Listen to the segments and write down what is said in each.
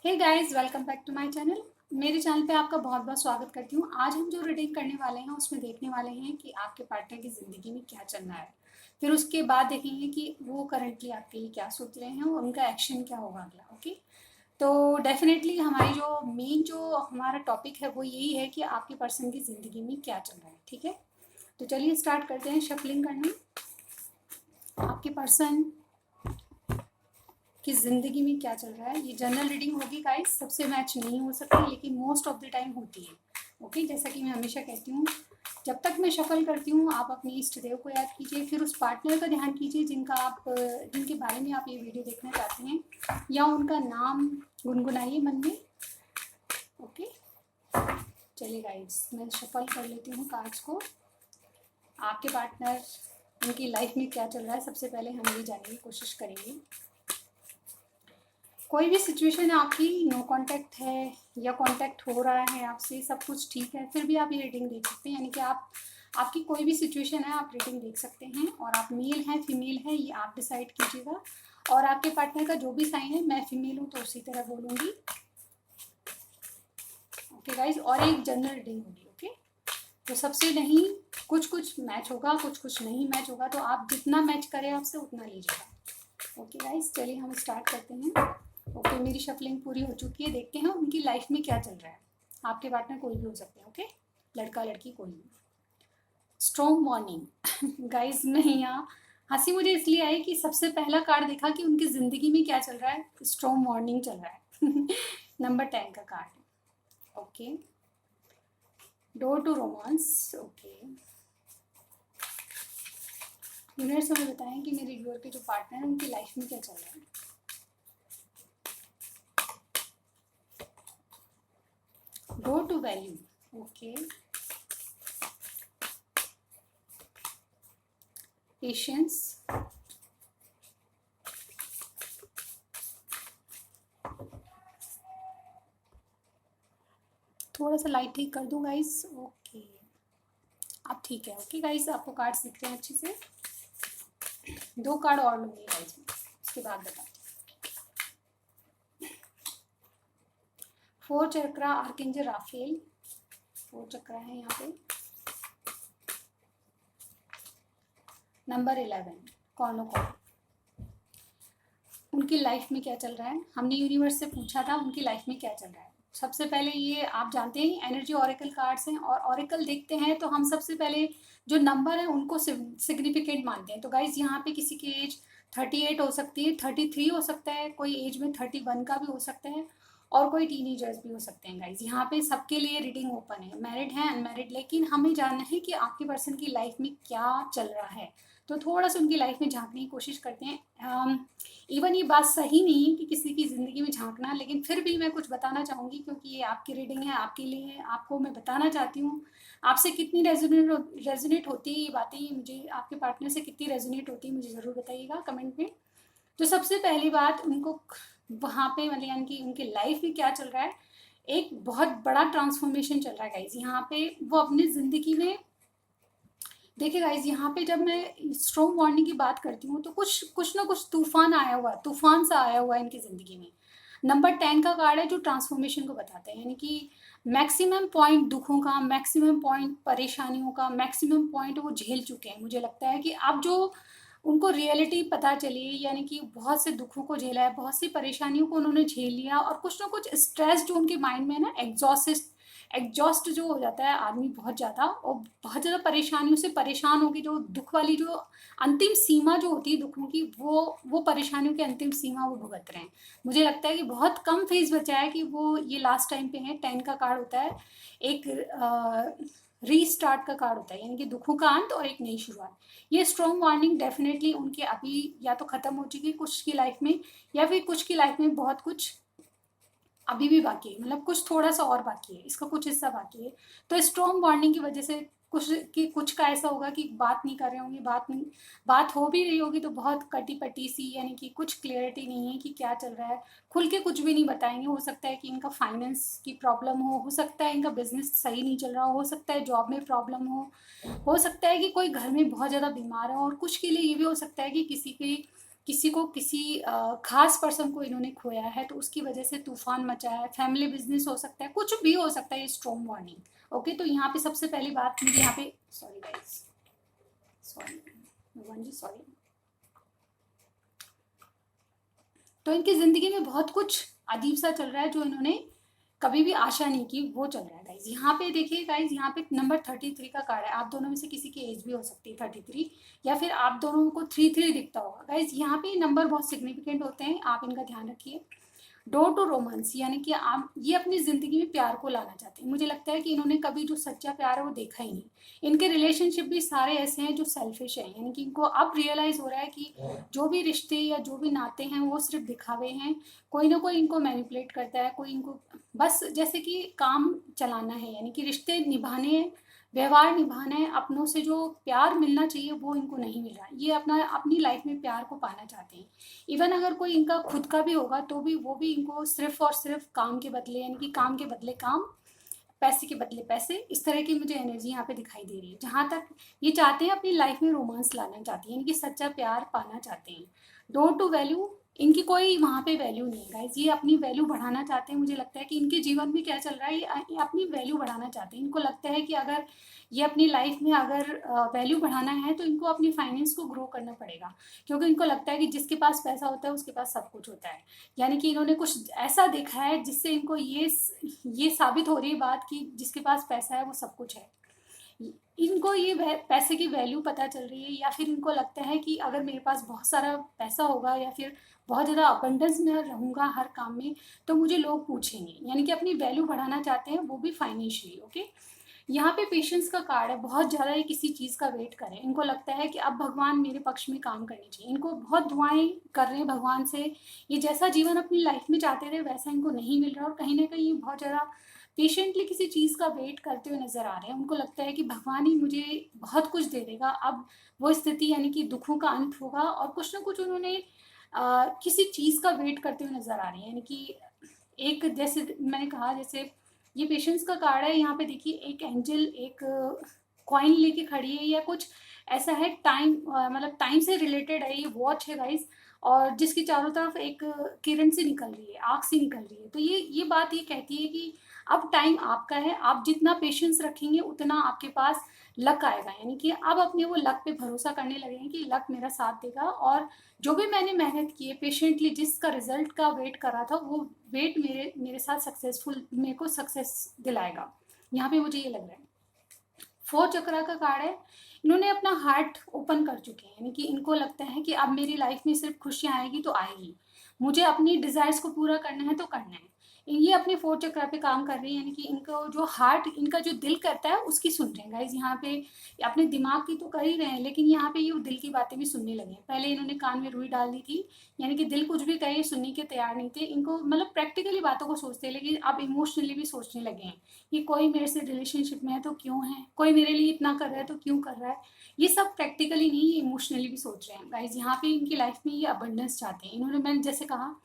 Hey guys, welcome back to my channel. मेरे channel पे आपका बहुत बहुत स्वागत करती हूँ। आज हम जो रीडिंग करने वाले हैं उसमें देखने वाले हैं कि आपके पार्टनर की ज़िंदगी में क्या चल रहा है। फिर उसके बाद देखेंगे कि वो करंटली आपके लिए क्या सोच रहे हैं और उनका एक्शन क्या होगा अगला। ओके, तो डेफिनेटली हमारी जो मेन जो हमारा टॉपिक है वो यही है कि आपके पर्सन की ज़िंदगी में क्या चल रहा है। ठीक है, तो चलिए स्टार्ट करते हैं शफलिंग करना। आपके पर्सन कि ज़िंदगी में क्या चल रहा है। ये जनरल रीडिंग होगी गाइस, सबसे मैच नहीं हो सकती लेकिन मोस्ट ऑफ द टाइम होती है। ओके, जैसा कि मैं हमेशा कहती हूँ, जब तक मैं शफल करती हूँ आप अपने इष्ट देव को याद कीजिए, फिर उस पार्टनर का ध्यान कीजिए जिनके बारे में आप ये वीडियो देखना चाहते हैं, या उनका नाम गुनगुनाइए मन में। ओके, चलिए गाइस, मैं शफल कर लेती हूँ कार्ड्स को। आपके पार्टनर, उनकी लाइफ में क्या चल रहा है, सबसे पहले हम ये जानने की कोशिश करेंगे। कोई भी सिचुएशन आपकी नो कांटेक्ट है या कांटेक्ट हो रहा है आपसे, सब कुछ ठीक है, फिर भी आप ये रीडिंग देख सकते हैं। यानी कि आपकी कोई भी सिचुएशन है आप रीडिंग देख सकते हैं। और आप मेल हैं फीमेल हैं ये आप डिसाइड कीजिएगा। और आपके पार्टनर का जो भी साइन है, मैं फीमेल हूँ तो उसी तरह बोलूँगी। ओके गाइज, और एक जनरल रीडिंग होगी। ओके, तो सबसे नहीं कुछ कुछ मैच होगा, कुछ कुछ नहीं मैच होगा, तो आप जितना मैच करें आपसे उतना लीजिएगा। ओके गाइज, चलिए हम स्टार्ट करते हैं। ओके, मेरी शफलिंग पूरी हो चुकी है। देखते हैं उनकी लाइफ में क्या चल रहा है। आपके पार्टनर कोई भी हो सकते हैं। ओके, लड़का लड़की कोई भी। स्ट्रॉन्ग मॉर्निंग गाइज, मैं यहाँ हंसी मुझे इसलिए आई कि सबसे पहला कार्ड देखा कि उनकी ज़िंदगी में क्या चल रहा है। स्ट्रॉन्ग मॉर्निंग चल रहा है। नंबर 10 का card. Okay, door to romance. Okay, universe हमें बताएं कि मेरे व्यूअर के जो पार्टनर है उनकी लाइफ में क्या चल रहा है। Door to value. Okay, patience. थोड़ा सा लाइट ठीक कर दूँ गाइस। ओके, अब ठीक है। ओके गाइस, आपको कार्ड्स दिख रहे हैं अच्छे से। दो कार्ड और लूंगी गाइस मैं, उसके बाद बताती हूँ। फोर चक्रा, आर्कएंजल राफेल। फोर चक्रा है यहाँ पे। नंबर 11, कॉर्नोकॉर्न। उनकी लाइफ में क्या चल रहा है, हमने यूनिवर्स से पूछा था उनकी लाइफ में क्या चल रहा है। सबसे पहले ये आप जानते हैं एनर्जी ऑरेकल कार्ड्स हैं, और ऑरेकल देखते हैं तो हम सबसे पहले जो नंबर है उनको सिग्निफिकेंट मानते हैं। तो गाइज यहाँ पे किसी की एज 38 हो सकती है, 33 हो सकता है, कोई एज में 31 का भी हो सकता है, और कोई टीनेजर्स भी हो सकते हैं। गाइज यहाँ पे सबके लिए रीडिंग ओपन है, मैरिड है अनमैरिड, लेकिन हमें जानना है कि आपके पर्सन की लाइफ में क्या चल रहा है। तो थोड़ा सा उनकी लाइफ में झांकने की कोशिश करते हैं। इवन ये बात सही नहीं है कि किसी की ज़िंदगी में झांकना, लेकिन फिर भी मैं कुछ बताना चाहूँगी क्योंकि ये आपकी रीडिंग है, आपके लिए है, आपको मैं बताना चाहती हूँ। आपसे कितनी रेजोनेट होती है ये बातें, ये मुझे आपके पार्टनर से कितनी रेजोनेट होती है मुझे ज़रूर बताइएगा कमेंट में। तो सबसे पहली बात, उनको वहाँ पे मतलब यानी कि उनके लाइफ में क्या चल रहा है, एक बहुत बड़ा ट्रांसफॉर्मेशन चल रहा है गाइज यहाँ पे। वो अपनी ज़िंदगी में, देखिए गाइज यहाँ पे जब मैं स्ट्रॉन्ग वार्निंग की बात करती हूँ तो कुछ कुछ ना कुछ तूफान आया हुआ है, तूफान सा आया हुआ है इनकी ज़िंदगी में। नंबर 10 का कार्ड है जो ट्रांसफॉर्मेशन को बताता है, यानी कि मैक्सिमम पॉइंट दुखों का, मैक्सिमम पॉइंट परेशानियों का, मैक्सिमम पॉइंट वो झेल चुके हैं। मुझे लगता है कि अब जो उनको रियलिटी पता चली, यानी कि बहुत से दुखों को झेला है, बहुत सी परेशानियों को उन्होंने झेल लिया, और कुछ ना कुछ स्ट्रेस जो उनके माइंड में है ना, एग्जॉस्ट जो हो जाता है आदमी बहुत ज़्यादा, और बहुत ज़्यादा परेशानियों से परेशान होगी, जो दुख वाली जो अंतिम सीमा जो होती है दुखों की, वो परेशानियों की अंतिम सीमा वो भुगत रहे हैं। मुझे लगता है कि बहुत कम फेज बचा है कि वो ये लास्ट टाइम पे है। 10 का कार्ड होता है एक रीस्टार्ट का कार्ड होता है, यानी कि दुखों का अंत और एक नई शुरुआत। ये स्ट्रॉन्ग वार्निंग डेफिनेटली उनके अभी या तो ख़त्म हो चुकी है कुछ की लाइफ में, या फिर कुछ की लाइफ में बहुत कुछ अभी भी बाकी है, मतलब कुछ थोड़ा सा और बाकी है, इसका कुछ हिस्सा बाकी है। तो स्ट्रॉन्ग बॉन्डिंग की वजह से कुछ का ऐसा होगा कि बात नहीं कर रहे होंगे, बात हो भी रही होगी तो बहुत कटी पटी सी, यानी कि कुछ क्लियरिटी नहीं है कि क्या चल रहा है। खुल के कुछ भी नहीं बताएंगे। हो सकता है कि इनका फाइनेंस की प्रॉब्लम हो सकता है इनका बिजनेस सही नहीं चल रहा हो सकता है जॉब में प्रॉब्लम हो सकता है कि कोई घर में बहुत ज़्यादा बीमार है, और कुछ के लिए ये भी हो सकता है कि किसी की किसी को किसी खास पर्सन को इन्होंने खोया है, तो उसकी वजह से तूफान मचा है, फैमिली बिजनेस हो सकता है, कुछ भी हो सकता है, ये स्ट्रॉन्ग वार्निंग। ओके, तो यहाँ पे सबसे पहली बात मुझे यहाँ पे, सॉरी गाइस, सॉरी भगवान जी, सॉरी। तो इनकी जिंदगी में बहुत कुछ अजीब सा चल रहा है जो इन्होंने कभी भी आशा नहीं की, वो चल रहा है गाइज। यहाँ पे देखिए गाइज, यहाँ पे नंबर 33 का कार्ड है। आप दोनों में से किसी की एज भी हो सकती है 33, या फिर आप दोनों को 33 दिखता होगा गाइज। यहाँ पे नंबर बहुत सिग्निफिकेंट होते हैं, आप इनका ध्यान रखिए। डोर टू रोमांस, यानी कि आप ये अपनी ज़िंदगी में प्यार को लाना चाहते हैं। मुझे लगता है कि इन्होंने कभी जो सच्चा प्यार है वो देखा ही नहीं। इनके रिलेशनशिप भी सारे ऐसे हैं जो सेल्फिश हैं, यानी कि इनको अब रियलाइज़ हो रहा है कि जो भी रिश्ते या जो भी नाते हैं वो सिर्फ दिखावे हैं। कोई ना कोई इनको मैनिपुलेट करता है, कोई इनको बस जैसे कि काम चलाना है, यानी कि रिश्ते निभाने हैं, व्यवहार निभाना है, अपनों से जो प्यार मिलना चाहिए वो इनको नहीं मिल रहा। ये अपनी लाइफ में प्यार को पाना चाहते हैं। इवन अगर कोई इनका खुद का भी होगा तो भी वो भी इनको सिर्फ और सिर्फ काम के बदले, यानी कि काम के बदले काम, पैसे के बदले पैसे, इस तरह की मुझे एनर्जी यहाँ पे दिखाई दे रही है। जहाँ तक ये चाहते हैं अपनी लाइफ में रोमांस लाना चाहते हैं, यानी कि सच्चा प्यार पाना चाहते हैं। डोर टू वैल्यू, इनकी कोई वहाँ पे वैल्यू नहीं है गाइज। ये अपनी वैल्यू बढ़ाना चाहते हैं। मुझे लगता है कि इनके जीवन में क्या चल रहा है, ये अपनी वैल्यू बढ़ाना चाहते हैं। इनको लगता है कि अगर ये अपनी लाइफ में अगर वैल्यू बढ़ाना है तो इनको अपनी फाइनेंस को ग्रो करना पड़ेगा, क्योंकि इनको लगता है कि जिसके पास पैसा होता है उसके पास सब कुछ होता है। यानी कि इन्होंने कुछ ऐसा देखा है जिससे इनको ये साबित हो रही है बात कि जिसके पास पैसा है वो सब कुछ है। इनको ये पैसे की वैल्यू पता चल रही है, या फिर इनको लगता है कि अगर मेरे पास बहुत सारा पैसा होगा या फिर बहुत ज़्यादा अबंडेंस में रहूँगा हर काम में, तो मुझे लोग पूछेंगे। यानी कि अपनी वैल्यू बढ़ाना चाहते हैं, वो भी फाइनेंशियली। ओके, यहाँ पे पेशेंस का कार्ड है। बहुत ज़्यादा ये किसी चीज़ का वेट करें। इनको लगता है कि अब भगवान मेरे पक्ष में काम करनी चाहिए। इनको बहुत दुआएं कर रहे हैं भगवान से, ये जैसा जीवन अपनी लाइफ में चाहते थे वैसा इनको नहीं मिल रहा, और कहीं ना कहीं ये बहुत ज़्यादा पेशेंटली किसी चीज़ का वेट करते हुए नज़र आ रहे हैं। उनको लगता है कि भगवान ही मुझे बहुत कुछ दे देगा। अब वो स्थिति, यानी कि दुखों का अंत होगा, और कुछ ना कुछ उन्होंने किसी चीज़ का वेट करते हुए नज़र आ रही है। यानी कि एक, जैसे मैंने कहा, जैसे ये पेशेंस का कार्ड है। यहाँ पे देखिए एक एंजल एक कॉइन लेके खड़ी है, या कुछ ऐसा है। टाइम मतलब टाइम से रिलेटेड है, ये वॉच है गाइस, और जिसकी चारों तरफ एक किरण से निकल रही है, आग से निकल रही है। तो ये बात ये कहती है कि अब टाइम आपका है। आप जितना पेशेंस रखेंगे उतना आपके पास लक आएगा। यानी कि अब अपने वो लक पे भरोसा करने लगे हैं कि लक मेरा साथ देगा, और जो भी मैंने मेहनत की है पेशेंटली, जिसका रिजल्ट का वेट करा था, वो वेट मेरे साथ सक्सेसफुल, मेरे को सक्सेस दिलाएगा। यहाँ पे मुझे ये लग रहा है। 4 चक्रा का कार्ड है। इन्होंने अपना हार्ट ओपन कर चुके हैं, यानी कि इनको लगता है कि अब मेरी लाइफ में सिर्फ खुशियाँ आएगी तो आएगी, मुझे अपनी डिज़ायर्स को पूरा करना है तो करना है। ये अपने 4 चक्रा पे काम कर रही है, यानी कि इनको जो हार्ट, इनका जो दिल करता है उसकी सुन रहे हैं गाइज। यहाँ पे अपने दिमाग की तो कर ही रहे हैं, लेकिन यहाँ पे ये दिल की बातें भी सुनने लगे हैं। पहले इन्होंने कान में रुई डाल दी थी, यानी कि दिल कुछ भी कहे सुनने के तैयार नहीं थे। इनको मतलब प्रैक्टिकली बातों को सोचते हैं, लेकिन अब इमोशनली भी सोचने लगे हैं कि कोई मेरे से रिलेशनशिप में है तो क्यों है, कोई मेरे लिए इतना कर रहा है तो क्यों कर रहा है। ये सब प्रैक्टिकली नहीं, ये इमोशनली भी सोच रहे हैं गाइज। यहाँ पे इनकी लाइफ में ये अबंडेंस चाहते हैं। इन्होंने, मैंने जैसे कहा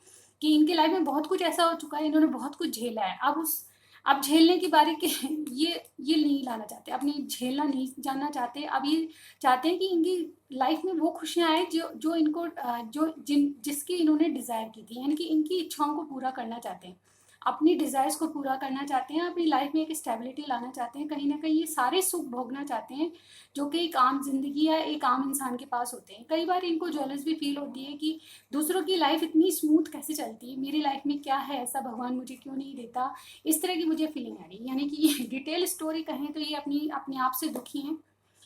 कि इनकी लाइफ में बहुत कुछ ऐसा हो चुका है, इन्होंने बहुत कुछ झेला है। अब झेलने की बारी के ये नहीं लाना चाहते, अपनी झेलना नहीं जानना चाहते। अब ये चाहते हैं कि इनकी लाइफ में वो खुशियाँ आए जो इनको जिसकी इन्होंने डिज़ायर की थी, यानी कि इनकी इच्छाओं को पूरा करना चाहते हैं, अपनी डिज़ायर्स को पूरा करना चाहते हैं, अपनी लाइफ में एक स्टेबिलिटी लाना चाहते हैं। कहीं ना कहीं ये सारे सुख भोगना चाहते हैं जो कि एक आम जिंदगी या एक आम इंसान के पास होते हैं। कई बार इनको जेलस भी फील होती है कि दूसरों की लाइफ इतनी स्मूथ कैसे चलती है, मेरी लाइफ में क्या है ऐसा, भगवान मुझे क्यों नहीं देता। इस तरह की मुझे फीलिंग आ रही है। यानी कि ये डिटेल स्टोरी कहें तो ये अपने आप से दुखी हैं।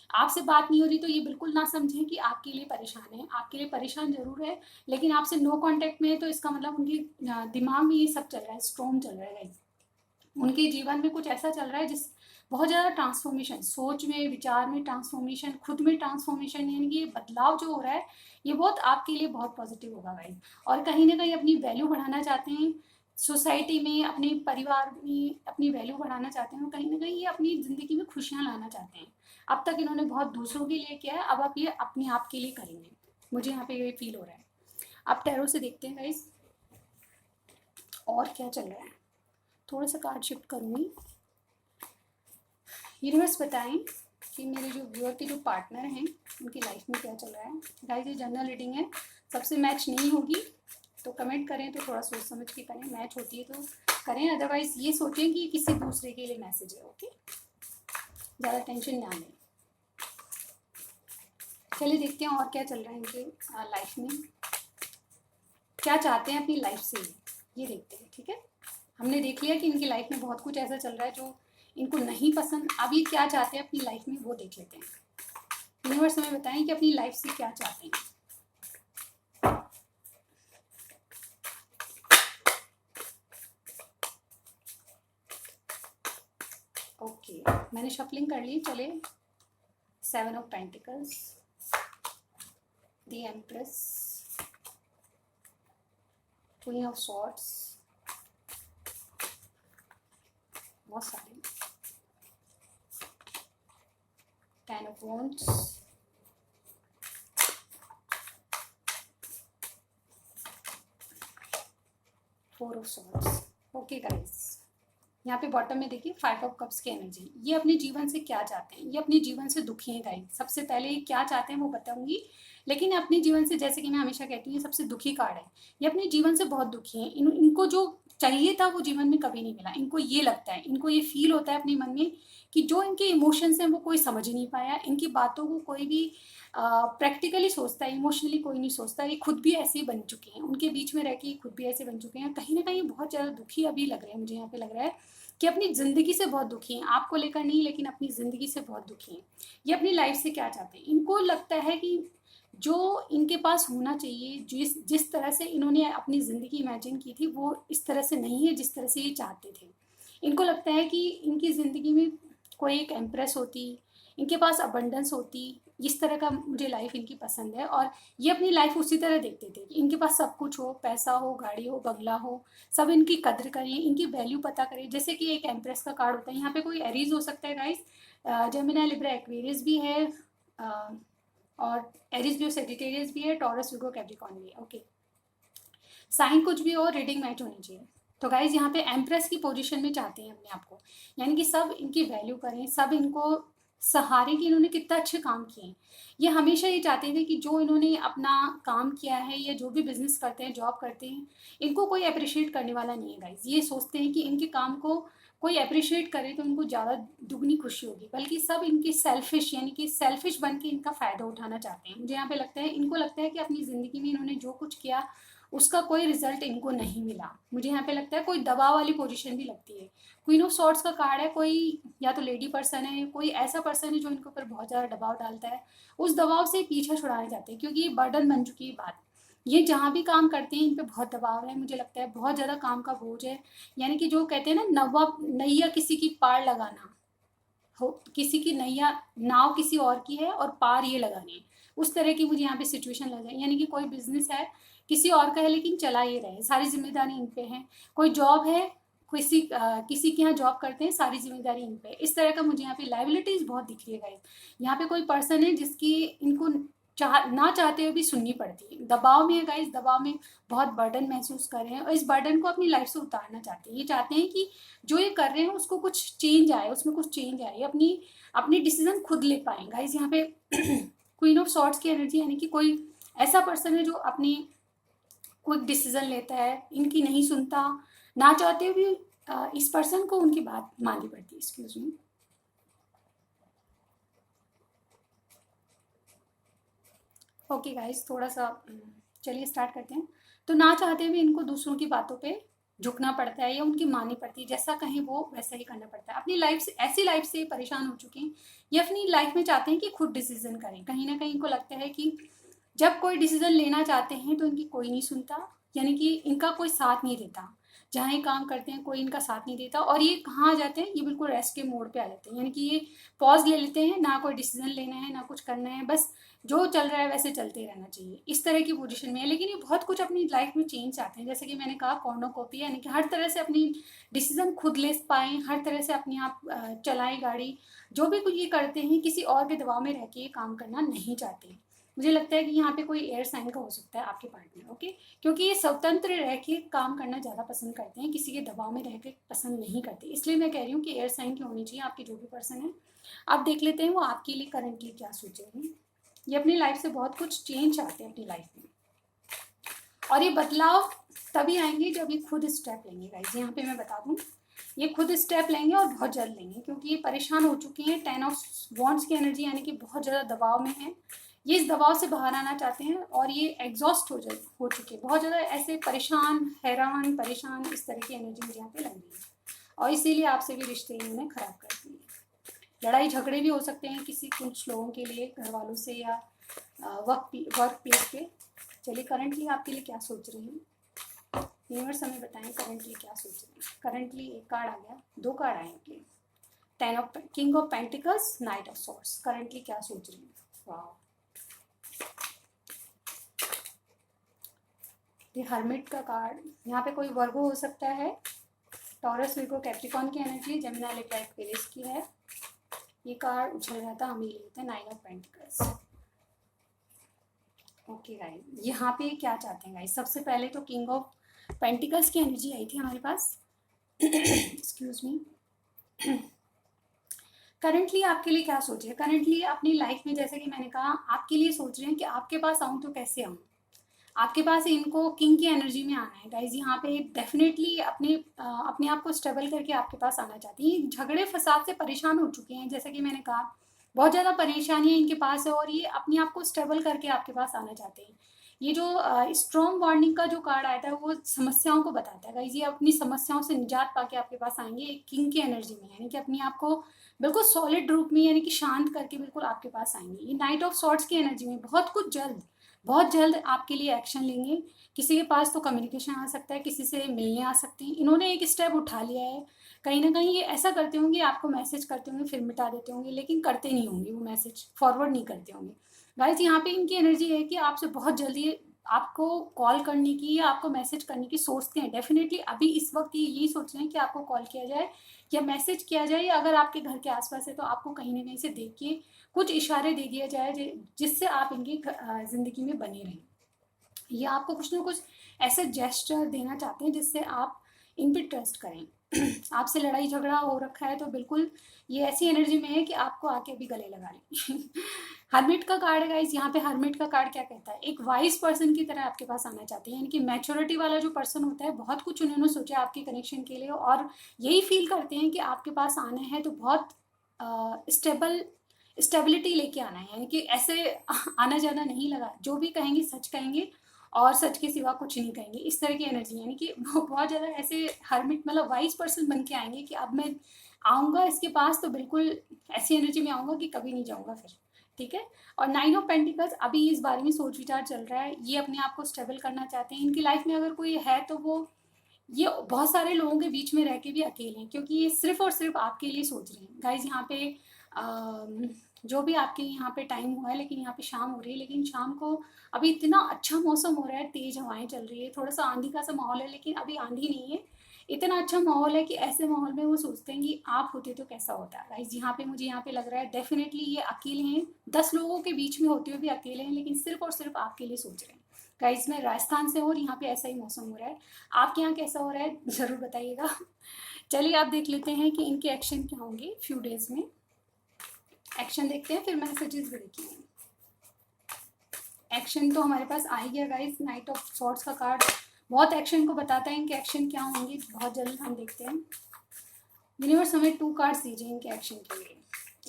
आपसे बात नहीं हो रही तो ये बिल्कुल ना समझें कि आपके लिए परेशान है। आपके लिए परेशान जरूर है, लेकिन आपसे नो कांटेक्ट में है, तो इसका मतलब उनकी दिमाग में ये सब चल रहा है, स्ट्रॉन्ग चल रहा है। उनके जीवन में कुछ ऐसा चल रहा है जिस बहुत ज़्यादा ट्रांसफॉर्मेशन, सोच में, विचार में ट्रांसफॉर्मेशन, खुद में ट्रांसफॉर्मेशन, यानी कि ये बदलाव जो हो रहा है ये बहुत आपके लिए बहुत पॉजिटिव होगा गाइस। और कहीं ना कहीं अपनी वैल्यू बढ़ाना चाहते हैं, सोसाइटी में, अपने परिवार में अपनी वैल्यू बढ़ाना चाहते हैं, और कहीं ना कहीं ये अपनी ज़िंदगी में खुशियाँ लाना चाहते हैं। अब तक इन्होंने बहुत दूसरों के लिए किया है, अब आप ये अपने आप के लिए करेंगे, मुझे यहाँ पे ये फील हो रहा है। अब टैरो से देखते हैं गाइस और क्या चल रहा है। थोड़ा सा कार्ड शिफ्ट करूँगी। यूनिवर्स बताएं कि मेरे जो व्यूअर के जो पार्टनर हैं उनकी लाइफ में क्या चल रहा है। गाइस ये जनरल रीडिंग है, सबसे मैच नहीं होगी तो कमेंट करें, तो थोड़ा सोच समझ के करें, मैच होती है तो करें, अदरवाइज ये सोचें कि किसी दूसरे के लिए मैसेज है। ओके, ज़्यादा टेंशन ना लें। चलिए देखते हैं और क्या चल रहा है इनके लाइफ में, क्या चाहते हैं अपनी लाइफ से, ये देखते हैं। ठीक है, हमने देख लिया कि इनकी लाइफ में बहुत कुछ ऐसा चल रहा है जो इनको नहीं पसंद। अब ये क्या चाहते हैं अपनी लाइफ में वो देख लेते हैं। यूनिवर्स हमें बताएं कि अपनी लाइफ से क्या चाहते हैं। ओके, मैंने शफलिंग कर ली। चले, 7 of pentacles, the empress, queen of swords, बहुत सारे, 10 of wands, 4 of swords. Okay guys, यहाँ पे बॉटम में देखिए 5 ऑफ कप्स की एनर्जी। ये अपने जीवन से क्या चाहते हैं, ये अपने जीवन से दुखी हैं गाइस। सबसे पहले ये क्या चाहते हैं वो बताऊंगी, लेकिन अपने जीवन से, जैसे कि मैं हमेशा कहती हूँ, ये सबसे दुखी कार्ड है। ये अपने जीवन से बहुत दुखी हैं। इनको जो चाहिए था वो जीवन में कभी नहीं मिला। इनको ये लगता है, इनको ये फील होता है अपने मन में कि जो इनके इमोशंस हैं वो कोई समझ नहीं पाया, इनकी बातों को कोई भी प्रैक्टिकली सोचता है, इमोशनली कोई नहीं सोचता। ये खुद भी ऐसे ही बन चुके हैं, उनके बीच में रह के खुद भी ऐसे बन चुके हैं। कहीं ना कहीं बहुत ज़्यादा दुखी अभी लग रहे हैं, मुझे यहाँ पे लग रहा है कि अपनी ज़िंदगी से बहुत दुखी हैं। आपको लेकर नहीं, लेकिन अपनी ज़िंदगी से बहुत दुखी हैं। ये अपनी लाइफ से क्या चाहते हैं, इनको लगता है कि जो इनके पास होना चाहिए, जिस तरह से इन्होंने अपनी ज़िंदगी इमेजिन की थी वो इस तरह से नहीं है जिस तरह से ये चाहते थे। इनको लगता है कि इनकी ज़िंदगी में कोई एक एम्प्रेस होती, इनके पास अबंडेंस होती, इस तरह का मुझे लाइफ इनकी पसंद है। और ये अपनी लाइफ उसी तरह देखते थे कि इनके पास सब कुछ हो, पैसा हो, गाड़ी हो, बंगला हो, सब इनकी कद्र करें, इनकी वैल्यू पता करें। जैसे कि एक एम्प्रेस का कार्ड होता है, यहाँ पे कोई एरीज हो सकता है गाइस, जेमिनी, लिब्रा, एक्वेरियस भी है, और एरीज भी हो, सेजिटेरियस भी है, टॉरस, विगो, कैप्रिकॉर्न भी है। ओके, साइन कुछ भी हो, रीडिंग मैच होनी चाहिए। तो गाइज यहाँ पे एम्प्रेस की पोजीशन में चाहते हैं अपने आप को, यानी कि सब इनकी वैल्यू करें, सब इनको सहारे कि इन्होंने कितना अच्छे काम किए हैं। ये हमेशा ये चाहते थे कि जो इन्होंने अपना काम किया है या जो भी बिजनेस करते हैं, जॉब करते हैं, इनको कोई अप्रिशिएट करने वाला नहीं है गाइज। ये सोचते हैं कि इनके काम को कोई अप्रिशिएट करे तो इनको ज़्यादा दुगनी खुशी होगी, बल्कि सब इनकी सेल्फिश, यानी कि सेल्फिश बन के इनका फ़ायदा उठाना चाहते हैं। मुझे यहाँ पे लगता है, इनको लगता है कि अपनी ज़िंदगी में इन्होंने जो कुछ किया उसका कोई रिजल्ट इनको नहीं मिला। मुझे यहाँ पे लगता है कोई दबाव वाली पोजीशन भी लगती है। क्वीन ऑफ सॉर्ड्स का कार्ड है, कोई या तो लेडी पर्सन है, कोई ऐसा पर्सन है जो इनके ऊपर बहुत ज़्यादा दबाव डालता है। उस दबाव से पीछा छुड़ाना चाहते हैं, क्योंकि ये बर्डन बन चुकी है बात। ये जहाँ भी काम करते हैं इन पे बहुत दबाव है, मुझे लगता है बहुत ज़्यादा काम का बोझ है। यानी कि जो कहते हैं ना, नवा नैया किसी की पार लगाना हो, किसी की नैया, नाव किसी और की है और पार ये लगाने हैं, उस तरह की मुझे यहाँ पे सिचुएशन लग जाए। यानी कि कोई बिजनेस है, किसी और का है, लेकिन चला ये रहे, सारी जिम्मेदारी इन पे है। कोई जॉब है, किसी के यहाँ जॉब करते हैं, सारी जिम्मेदारी इन पे। इस तरह का मुझे यहाँ पे लाइबिलिटीज बहुत दिख रही है गाइस। यहाँ पे कोई पर्सन है जिसकी इनको ना चाहते हुए भी सुननी पड़ती है। दबाव में है गाइस, दबाव में बहुत बर्डन महसूस कर रहे हैं और इस बर्डन को अपनी लाइफ से उतारना चाहते हैं। ये चाहते हैं कि जो ये कर रहे हैं उसको कुछ चेंज आए, उसमें कुछ चेंज आए, अपनी अपनी डिसीजन खुद ले पाए गाइस। यहाँ पे क्वीन ऑफ सॉर्ड्स की एनर्जी, यानी कि कोई ऐसा पर्सन है जो अपनी क्विक डिसीजन लेता है, इनकी नहीं सुनता, ना चाहते हुए भी इस पर्सन को उनकी बात माननी पड़ती है। Excuse me. ओके गाइस, थोड़ा सा चलिए स्टार्ट करते हैं। तो ना चाहते हुए इनको दूसरों की बातों पे झुकना पड़ता है या उनकी माननी पड़ती है, जैसा कहें वो वैसा ही करना पड़ता है। अपनी लाइफ से, ऐसी लाइफ से परेशान हो चुके हैं, ये अपनी लाइफ में चाहते हैं कि खुद डिसीजन करें। कहीं ना कहीं इनको लगता है कि जब कोई डिसीजन लेना चाहते हैं तो इनकी कोई नहीं सुनता, यानी कि इनका कोई साथ नहीं देता। जहाँ ये काम करते हैं कोई इनका साथ नहीं देता, और ये कहाँ आ जाते हैं, ये बिल्कुल रेस्ट के मोड पे आ जाते हैं। यानी कि ये पॉज ले लेते हैं, ना कोई डिसीजन लेना है, ना कुछ करना है, बस जो चल रहा है वैसे चलते रहना चाहिए, इस तरह की पोजीशन में है। लेकिन ये बहुत कुछ अपनी लाइफ में चेंज चाहते हैं, जैसे कि मैंने कहा कॉर्नोकॉपी, यानी कि हर तरह से अपनी डिसीजन खुद ले पाएँ, हर तरह से अपने आप चलाएं गाड़ी। जो भी कुछ ये करते हैं, किसी और के दबाव में रह के ये काम करना नहीं चाहते। मुझे लगता है कि यहाँ पे कोई एयर साइन का हो सकता है आपके पार्टनर। ओके, क्योंकि ये स्वतंत्र रह के काम करना ज़्यादा पसंद करते हैं, किसी के दबाव में रह के पसंद नहीं करते। इसलिए मैं कह रही हूँ कि एयर साइन की होनी चाहिए आपकी जो भी पर्सन है। आप देख लेते हैं वो आपके लिए करंटली क्या सोचे हैं। ये अपनी लाइफ से बहुत कुछ चेंज चाहते हैं अपनी लाइफ में। और ये बदलाव तभी आएंगे जब ये खुद स्टेप लेंगे गाइज। यहाँ पे मैं बता दूँ, ये खुद स्टेप लेंगे और बहुत जल्द लेंगे, क्योंकि ये परेशान हो चुके हैं। 10 ऑफ वॉन्ड्स की एनर्जी यानी कि बहुत ज़्यादा दबाव में है। ये इस दबाव से बाहर आना चाहते हैं और ये एग्जॉस्ट हो चुके हैं, बहुत ज़्यादा ऐसे परेशान, हैरान, परेशान, इस तरह की एनर्जी मुझे यहाँ पे लग रही है। और इसीलिए आपसे भी रिश्ते इन्होंने खराब कर दिए। लड़ाई झगड़े भी हो सकते हैं कुछ लोगों के लिए, घर वालों से या वर्क प्लेस पे। चलिए करंटली आपके लिए क्या सोच रही हैं यूनिवर्स, हमें बताएं करंटली क्या सोच रहे हैं। करंटली एक कार्ड आ गया, 2 कार्ड आए आपके, king of pentacles, night of swords. Currently क्या सोच रही हैं? वाह, ये हर्मिट का कार्ड। यहाँ पे कोई वर्गो हो सकता है, टॉरस, विर्गो, कैप्रिकॉर्न की एनर्जी, जेमिनी, लिब्रा, एक्वेरियस की है। ये कार्ड उछल रहा था, हम ही लेते हैं, 9 ऑफ पेंटिकल्स। ओके गाइस, यहाँ पे क्या चाहते हैं गाइस? सबसे पहले तो किंग ऑफ पेंटिकल्स की एनर्जी आई थी हमारे पास। Excuse me. करंटली आपके लिए क्या सोच रहे हैं? करंटली अपनी लाइफ में, जैसे कि मैंने कहा, आपके लिए सोच रहे हैं कि आपके पास आऊँ तो कैसे आऊँ। आपके पास इनको किंग की एनर्जी में आना है गाइज। यहाँ पे डेफिनेटली अपने आप को स्टेबल करके आपके पास आना चाहती हैं। झगड़े फसाद से परेशान हो चुके हैं, जैसे कि मैंने कहा, बहुत ज़्यादा परेशानियाँ इनके पास है और ये अपने आप को स्टेबल करके आपके पास आना चाहते हैं। ये जो स्ट्रॉन्ग बॉन्डिंग का जो कार्ड आया था वो समस्याओं को बताता है गाइज। ये अपनी समस्याओं से निजात पाके आपके पास आएंगे एक किंग की एनर्जी में, यानी कि अपने आप को बिल्कुल सॉलिड रूप में, यानी कि शांत करके बिल्कुल आपके पास आएंगे। ये नाइट ऑफ सॉर्ड्स की एनर्जी में बहुत जल्द आपके लिए एक्शन लेंगे। किसी के पास तो कम्युनिकेशन आ सकता है, किसी से मिलने आ सकते हैं। इन्होंने एक स्टेप उठा लिया है। कहीं ना कहीं ये ऐसा करते होंगे, आपको मैसेज करते होंगे फिर मिटा देते होंगे, लेकिन करते नहीं होंगे, वो मैसेज फॉरवर्ड नहीं करते होंगे गाइस। यहाँ पे इनकी एनर्जी है कि आपसे बहुत जल्दी आपको कॉल करने की या आपको मैसेज करने की सोचते हैं। डेफिनेटली अभी इस वक्त ये यही सोच रहे हैं कि आपको कॉल किया जाए या मैसेज किया जाए, या अगर आपके घर के आसपास है तो आपको कहीं ना कहीं से देख के कुछ इशारे दे दिया जाए जिससे आप इनकी ज़िंदगी में बने रहें। ये आपको कुछ ना कुछ ऐसे जेस्चर देना चाहते हैं जिससे आप इन पर ट्रस्ट करें। आपसे लड़ाई झगड़ा हो रखा है तो बिल्कुल ये ऐसी एनर्जी में है कि आपको आके भी गले लगा लें। हर्मिट का कार्ड है गाइस। यहाँ पे हर्मिट का कार्ड क्या कहता है? एक वाइज पर्सन की तरह आपके पास आना चाहते हैं, यानी कि मैच्योरिटी वाला जो पर्सन होता है, बहुत कुछ उन्होंने सोचा आपके कनेक्शन के लिए और यही फील करते हैं कि आपके पास आना है तो बहुत स्टेबिलिटी लेके आना है, यानी कि ऐसे आना जाना नहीं लगा, जो भी कहेंगे सच कहेंगे और सच के सिवा कुछ नहीं कहेंगे, इस तरह की एनर्जी। यानी कि वो बहुत ज़्यादा ऐसे हर्मिट मतलब वाइज पर्सन बन के आएंगे कि अब मैं आऊँगा इसके पास तो बिल्कुल ऐसी एनर्जी में आऊँगा कि कभी नहीं जाऊँगा फिर। ठीक है। और 9 ऑफ पेंटिकल्स, अभी इस बारे में सोच विचार चल रहा है। ये अपने आप को स्टेबल करना चाहते हैं। इनकी लाइफ में अगर कोई है तो वो ये बहुत सारे लोगों के बीच में रह के भी अकेले हैं, क्योंकि ये सिर्फ और सिर्फ आपके लिए सोच रहे हैं गाइज। यहाँ पे जो भी आपके यहाँ पे टाइम हुआ है, लेकिन यहाँ पे शाम हो रही है, लेकिन शाम को अभी इतना अच्छा मौसम हो रहा है, तेज हवाएं चल रही है, थोड़ा सा आंधी का सा माहौल है, लेकिन अभी आंधी नहीं है। इतना अच्छा माहौल है कि ऐसे माहौल में वो सोचते हैं कि आप होते तो कैसा होता है गाइज। यहाँ पे मुझे यहाँ पे लग रहा है डेफिनेटली ये अकेले हैं, 10 लोगों के बीच में होते हुए भी अकेले हैं, लेकिन सिर्फ और सिर्फ आपके लिए सोच रहे हैं गाइज। मैं राजस्थान से हूँ और यहाँ पे ऐसा ही मौसम हो रहा है। आपके यहाँ कैसा हो रहा है ज़रूर बताइएगा। चलिए आप देख लेते हैं कि इनके एक्शन क्या होंगे फ्यू डेज में। एक्शन देखते हैं, फिर मैसेजेस भी देखेंगे। एक्शन तो हमारे पास आ ही गया गाइस। नाइट ऑफ सॉर्ड्स का कार्ड बहुत एक्शन को बताता है, इनके एक्शन क्या होंगे बहुत जल्द हम देखते हैं। यूनिवर्स हमें 2 कार्ड्स दीजिए इनके एक्शन के लिए,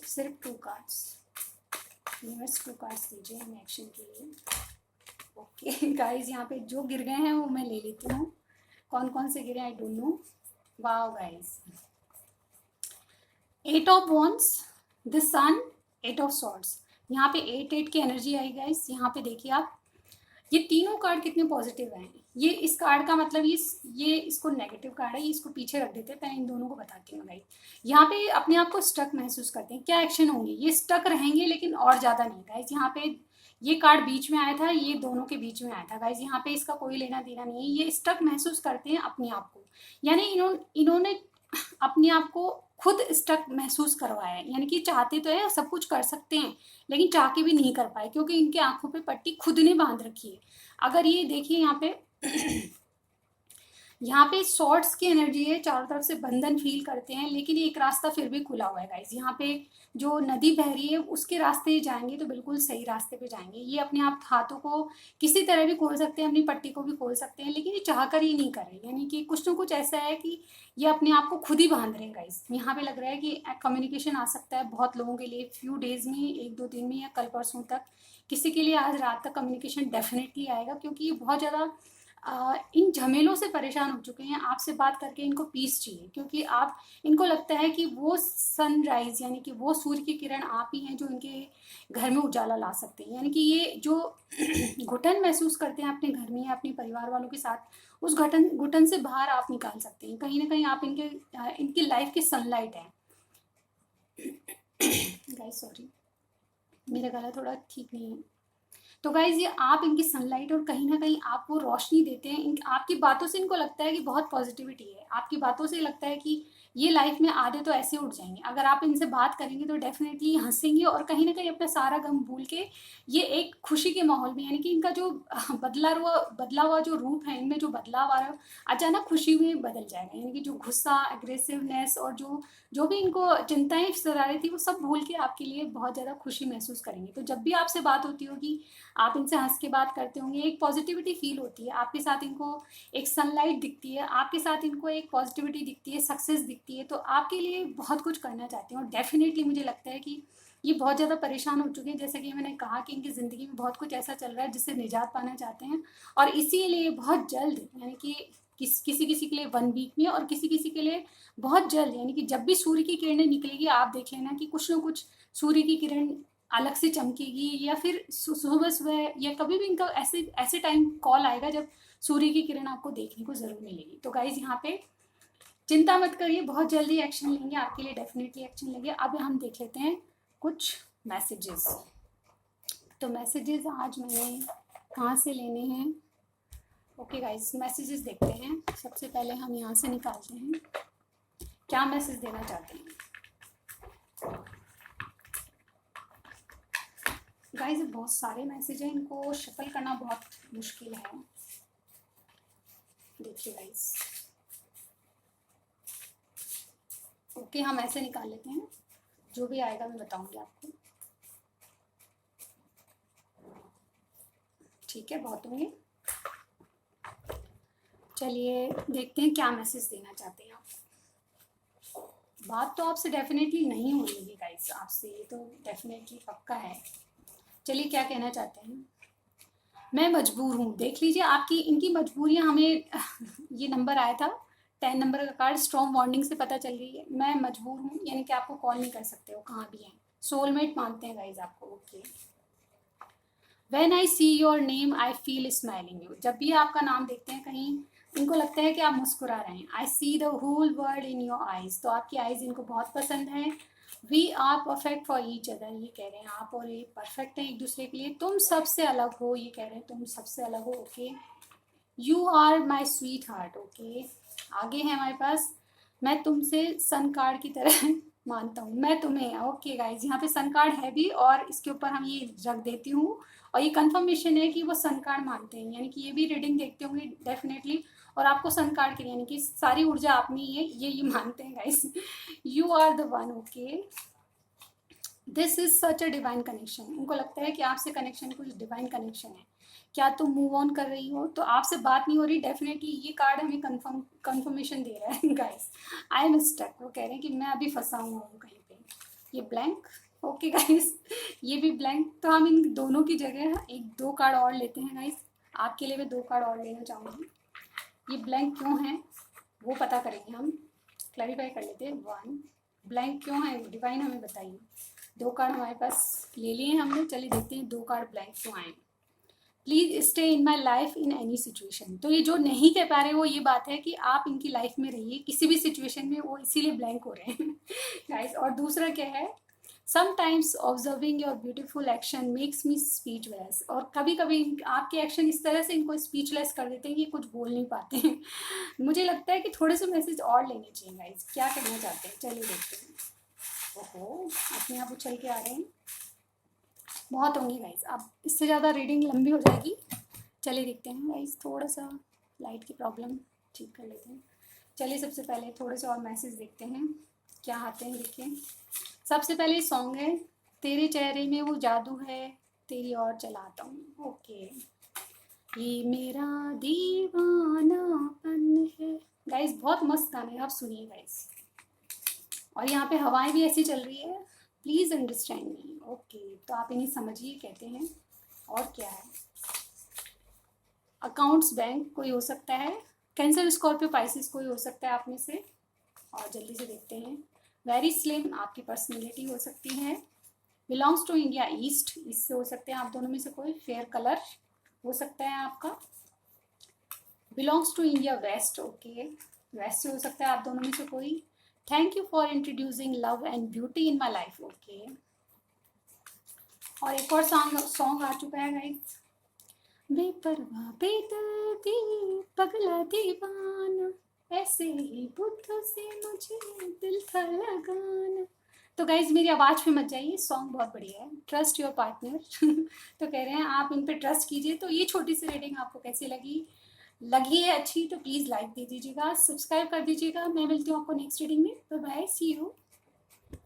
सिर्फ 2 कार्ड्स। यूनिवर्स 2 कार्ड्स दीजिए हमें एक्शन के लिए। ओके गाइस, यहाँ पे जो गिर गए हैं वो मैं ले लेती हूँ। कौन कौन से गिरे I don't know. Wow guys, 8 of wands, the sun, 8 of swords. यहाँ पे 8 की एनर्जी आई गाइस। यहाँ पे देखिए आप, ये तीनों कार्ड कितने पॉजिटिव हैं। ये इस कार्ड का मतलब ये इसको नेगेटिव कार्ड है, ये इसको पीछे रख देते हैं। मैं इन दोनों को बताती हूँ गाइस। यहाँ पे अपने आप को स्टक महसूस करते हैं। क्या एक्शन होंगे? ये स्टक रहेंगे, लेकिन और ज़्यादा नहीं गाइस। यहाँ पे ये कार्ड बीच में आया था, ये दोनों के बीच में आया था गाइस। यहाँ पे इसका कोई लेना देना नहीं है। ये स्टक महसूस करते हैं अपने आप को, यानी इन्होंने अपने आप को खुद स्टक महसूस करवाया है। यानी कि चाहते तो है, सब कुछ कर सकते हैं, लेकिन चाह के भी नहीं कर पाए, क्योंकि इनके आंखों पे पट्टी खुद ने बांध रखी है। अगर ये देखिए यहाँ पे यहाँ पे शॉर्ट्स की एनर्जी है, चारों तरफ से बंधन फील करते हैं, लेकिन एक रास्ता फिर भी खुला हुआ है गाइज। यहाँ पे जो नदी बह रही है उसके रास्ते ही जाएंगे तो बिल्कुल सही रास्ते पे जाएंगे। ये अपने आप हाथों को किसी तरह भी खोल सकते हैं, अपनी पट्टी को भी खोल सकते हैं, लेकिन ये चाह कर ही नहीं कर रहे, यानी कि कुछ ना कुछ ऐसा है कि ये अपने आप को खुद ही बांध रहे हैं गाइज। यहाँ पे लग रहा है कि कम्युनिकेशन आ सकता है बहुत लोगों के लिए फ्यू डेज में, एक दो दिन में या कल परसों तक। किसी के लिए आज रात तक कम्युनिकेशन डेफिनेटली आएगा, क्योंकि ये बहुत ज़्यादा इन झमेलों से परेशान हो चुके हैं। आपसे बात करके इनको पीस चाहिए, क्योंकि आप, इनको लगता है कि वो सनराइज यानी कि वो सूर्य की किरण आप ही हैं जो इनके घर में उजाला ला सकते हैं। यानी कि ये जो घुटन महसूस करते हैं अपने घर में या अपने परिवार वालों के साथ, उस घुटन घुटन से बाहर आप निकाल सकते हैं। कहीं ना कहीं आप इनकी लाइफ की सनलाइट है। गाइस सॉरी, मेरा गला थोड़ा ठीक नहीं है। तो गाइज ये आप इनकी सनलाइट, और कहीं ना कहीं आप वो रोशनी देते हैं। आपकी बातों से इनको लगता है कि बहुत पॉजिटिविटी है, आपकी बातों से लगता है कि ये लाइफ में आधे तो ऐसे उठ जाएंगे। अगर आप इनसे बात करेंगे तो डेफिनेटली हंसेंगे, और कहीं ना कहीं अपना सारा गम भूल के ये एक खुशी के माहौल में, यानी कि इनका जो बदला हुआ जो रूप है, इनमें जो बदलाव आ रहा है, अचानक खुशी में बदल जाएगा। यानी कि जो गुस्सा, एग्रेसिवनेस और जो भी इनको चिंताएं सता रही थी, वो सब भूल के आपके लिए बहुत ज़्यादा खुशी महसूस करेंगे। तो जब भी आपसे बात होती होगी, आप इनसे हंस के बात करते होंगे, एक पॉजिटिविटी फील होती है आपके साथ, इनको एक सनलाइट दिखती है आपके साथ, इनको एक पॉजिटिविटी दिखती है, सक्सेस दिखती है, तो आपके लिए बहुत कुछ करना चाहते हैं। और डेफिनेटली मुझे लगता है कि ये बहुत ज़्यादा परेशान हो चुके हैं, जैसा कि मैंने कहा कि इनकी ज़िंदगी में बहुत कुछ ऐसा चल रहा है जिससे निजात पाना चाहते हैं। और इसीलिए बहुत जल्द, यानी कि किसी किसी के लिए 1 वीक में, और किसी किसी के लिए बहुत जल्द, यानी कि जब भी सूर्य की किरणें निकलेगी, आप देख लेना कि कुछ ना कुछ सूर्य की किरण अलग से चमकेगी, या फिर सुबह सुबह या कभी भी इनका ऐसे ऐसे टाइम कॉल आएगा जब सूर्य की किरण आपको देखने को जरूर मिलेगी। तो गाइज यहाँ पे चिंता मत करिए, बहुत जल्दी एक्शन लेंगे आपके लिए, डेफिनेटली एक्शन लेंगे। अब हम देख लेते हैं कुछ मैसेजेस। तो मैसेजेस आज मैंने कहाँ से लेने हैं? ओके गाइज, मैसेजेस देखते हैं। सबसे पहले हम यहाँ से निकालते हैं क्या मैसेज देना चाहते हैं। गाइज बहुत सारे मैसेज हैं, इनको शफल करना बहुत मुश्किल है। देखिए गाइज, ओके हम ऐसे निकाल लेते हैं, जो भी आएगा मैं बताऊंगी आपको। ठीक है, बहुत होंगे। चलिए देखते हैं क्या मैसेज देना चाहते हैं आप। बात तो आपसे डेफिनेटली नहीं होगी गाइज, आपसे ये तो डेफिनेटली पक्का है। चलिए क्या कहना चाहते हैं। मैं मजबूर हूँ। देख लीजिए आपकी इनकी मजबूरियाँ हमें ये नंबर आया था 10 नंबर का कार्ड, स्ट्रॉन्ग बॉन्डिंग से पता चल रही है। मैं मजबूर हूँ, यानी कि आपको कॉल नहीं कर सकते हो, कहाँ भी हैं। सोलमेट मानते हैं गाइज आपको। Okay, when I see your name I feel smiling you. जब भी आपका नाम देखते हैं कहीं, इनको लगता है कि आप मुस्कुरा रहे हैं। I see the whole world in your eyes. तो आपकी आईज इनको बहुत पसंद है। We are perfect for each other. ये कह रहे हैं आप और ये परफेक्ट हैं एक दूसरे के लिए। तुम सबसे अलग हो, ये कह रहे हैं तुम सबसे अलग हो। Okay, you are my sweetheart. Okay, आगे है हमारे पास, मैं तुमसे सन कार्ड की तरह मानता हूँ, मैं तुम्हें। ओके गाइज, यहाँ पे सन कार्ड है भी, और इसके ऊपर हम ये रख देती हूँ, और ये कंफर्मेशन है कि वो सन कार्ड मानते हैं, यानी कि ये भी रीडिंग देखते होंगे डेफिनेटली, और आपको सन कार्ड के, यानी कि सारी ऊर्जा आप में ही है, ये मानते हैं guys. You are the one. Okay, this is such a divine connection. उनको लगता है कि आपसे कनेक्शन कुछ डिवाइन कनेक्शन है। क्या तुम मूव ऑन कर रही हो? तो आपसे बात नहीं हो रही, डेफिनेटली ये कार्ड हमें कंफर्मेशन दे रहा है गाइस। I am stuck. वो कह रहे हैं कि मैं अभी फंसा हुआ हूँ कहीं पे। ये ब्लैंक। ओके गाइस, ये भी ब्लैंक। तो हम इन दोनों की जगह एक 2 कार्ड और लेते हैं गाइस। आपके लिए मैं 2 कार्ड और लेना चाहूँगी। ये ब्लैंक क्यों है वो पता करेंगे हम, क्लैरिफाई कर लेते हैं। 1 ब्लैंक क्यों है, डिवाइन हमें बताइए। 2 कार्ड हमारे पास ले लिए हमने, चलिए देखते हैं 2 कार्ड ब्लैंक क्यों आए। Please stay in my life in any situation. तो ये जो नहीं कह पा रहे वो ये बात है कि आप इनकी लाइफ में रहिए किसी भी सिचुएशन में, वो इसीलिए ब्लैंक हो रहे हैं गाइस। और दूसरा क्या है, sometimes observing your beautiful action makes me speechless. और कभी कभी आपके एक्शन इस तरह से इनको स्पीचलेस कर देते हैं कि कुछ बोल नहीं पाते हैं। मुझे लगता है कि थोड़े से मैसेज और लेने चाहिए गाइस, क्या कहना चाहते हैं, चलिए देखते हैं। ओहो, अपने आप उछल के आ रहे हैं। बहुत होंगी गाइस, अब इससे ज़्यादा रीडिंग लंबी हो जाएगी। चलिए देखते हैं गाइस, थोड़ा सा लाइट की प्रॉब्लम ठीक कर लेते हैं। चलिए सबसे पहले थोड़े से और मैसेज देखते हैं क्या आते हैं। देखिए सबसे पहले सॉन्ग है तेरे चेहरे में वो जादू है, तेरी ओर चलाता हूँ। ओके, ये मेरा दीवानापन है। गाइस बहुत मस्त गाना है, आप सुनिए गाइस। और यहाँ पे हवाएं भी ऐसी चल रही है, प्लीज़ अंडरस्टैंड मी। ओके, तो आप इन्हें समझिए कहते हैं। और क्या है, अकाउंट्स बैंक कोई हो सकता है, कैंसर स्कॉर्पियो पाइसिस कोई हो सकता है आप में से। और जल्दी से देखते हैं। वेरी स्लिम आपकी पर्सनैलिटी हो सकती है। बिलोंग्स टू इंडिया ईस्ट, इससे हो सकते हैं आप दोनों में से कोई। फेयर कलर हो सकता है आपका। Belongs to India west, okay, west से हो सकता है आप दोनों में से कोई। Thank you for introducing love and beauty in my life, okay. और एक और सॉन्ग आ चुका है गाइस, बेपरवाह बेदर्दी पगला दीवाना, ऐसे ही बुद्धों से मुझे दिल था लगाना। तो गाइज मेरी आवाज़ पे मत जाइए, सॉन्ग बहुत बढ़िया है, ट्रस्ट योर पार्टनर। तो कह रहे हैं आप इन पे ट्रस्ट कीजिए। तो ये छोटी सी रेटिंग आपको कैसी लगी है अच्छी तो प्लीज़ लाइक दे दीजिएगा, सब्सक्राइब कर दीजिएगा। मैं मिलती हूँ आपको नेक्स्ट रीडिंग में। Bye, see you.